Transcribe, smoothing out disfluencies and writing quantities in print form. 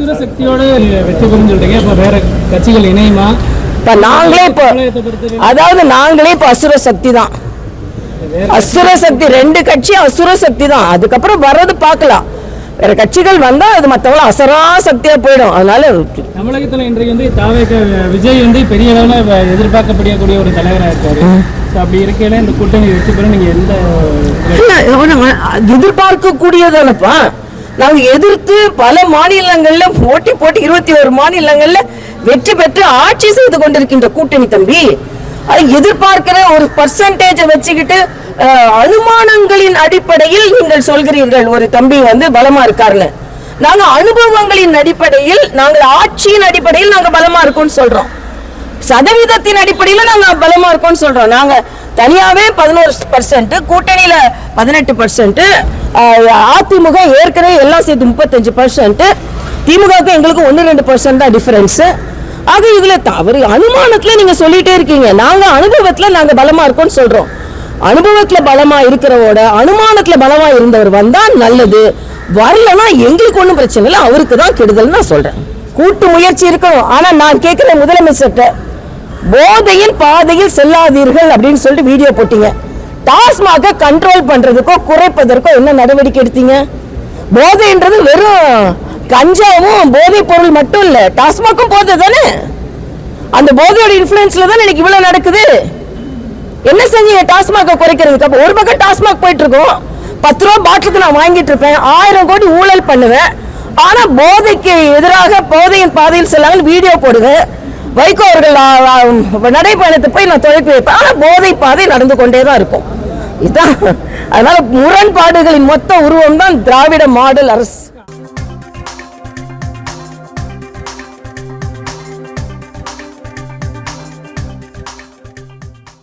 அசுர சக்தியோட வெற்றி பெறும் சொல்றீங்க. இப்ப வேற கட்சிகள் இணையுமா? இப்ப நாங்களே இப்போ அசுர சக்தி தான். அசுர சக்தி 2 கட்சி அசுர சக்தி தான். அதுக்கப்புறம் வர்றது பார்க்கலாம். வேற கட்சிகள் வந்தா அது மற்றவங்கள அசரா சக்தியா போயிடும். அதனால தமிழகத்துல இன்றைக்கு வந்து விஜய் வந்து பெரிய அளவில் எதிர்பார்க்கப்படக்கூடிய ஒரு தலைவராக இருக்காரு. அப்படி இருக்கையில இந்த கூட்டணி வெற்றி பெற நீங்க எந்த எதிர்பார்க்கக்கூடியதானப்பா. நாங்க எதிர்த்து பல மாநிலங்கள்ல போட்டி 21 மாநிலங்கள்ல வெற்றி பெற்று ஆட்சி செய்து கொண்டிருக்கின்ற கூட்டணி தம்பி. அது எதிர்பார்க்கிற ஒரு பர்சன்டேஜ் வச்சுக்கிட்டு அனுமானங்களின் அடிப்படையில் நீங்கள் சொல்கிறீர்கள் ஒரு தம்பி வந்து பலமா இருக்காருன்னு. நாங்க அனுபவங்களின் அடிப்படையில், நாங்கள் ஆட்சியின் அடிப்படையில் நாங்க பலமா இருக்கோம்னு சொல்றோம். சதவீதத்தின் அடிப்படையில் நாங்க பலமா இருக்கோம்னு சொல்றோம். நாங்க தனியாவே 11%, கூட்டணியில 18%, அதிமுக ஏற்கனவே எல்லாம் சேர்த்து 35%, திமுகவுக்கு எங்களுக்கு 1-2% தான் டிஃபரன்ஸ். ஆக இதுல தவறு அனுமானத்துல நீங்க சொல்லிட்டே இருக்கீங்க. நாங்க அனுபவத்துல நாங்க பலமா இருக்கோம்னு சொல்றோம். அனுபவத்துல பலமா இருக்கிறவோட அனுமானத்துல பலமா இருந்தவர் வந்தா நல்லது, வரலன்னா எங்களுக்கு ஒன்றும் பிரச்சனை இல்லை, அவருக்கு தான் கெடுதல் நான் சொல்றேன். கூட்டு முயற்சி இருக்கணும். ஆனா நான் கேட்கிற முதலமைச்சர்கிட்ட போதையின் பாதையில் செல்லாதீர்கள் அப்படின்னு சொல்லிட்டு வீடியோ போட்டீங்க. டாஸ்மாக கண்ட்ரோல் பண்றதுக்கோ குறைப்பதற்கோ என்ன நடவடிக்கை எடுத்தீங்க? போதைன்றது வெறும் கஞ்சாவும் போதை பொருள் மட்டும் இல்ல, டாஸ்மாக்கும் போதை தானே. அந்த போதையோட இன்ஃபுளுன்ஸ்ல தான் இன்னைக்கு இவ்வளவு நடக்குது. என்ன செஞ்சீங்க டாஸ்மாக குறைக்கிறதுக்கு? அப்ப ஒரு பக்கம் டாஸ்மாக் போயிட்டு இருக்கோம், 10 ரூபா பாட்டிலுக்கு நான் வாங்கிட்டு இருப்பேன், 1000 கோடி ஊழல் பண்ணுவேன். ஆனா போதைக்கு எதிராக போதையின் பாதையில் செல்லாமல் வீடியோ போடுவேன். வைகோ அவர்கள் நடைபயணத்தை போய் நான் துவக்கி வைப்பேன். ஆனா போதை பாதை நடந்து கொண்டேதான் இருக்கும். இதுதான். அதனால முரண்பாடுகளின் மொத்த உருவம் தான் திராவிட மாடல் அரசு.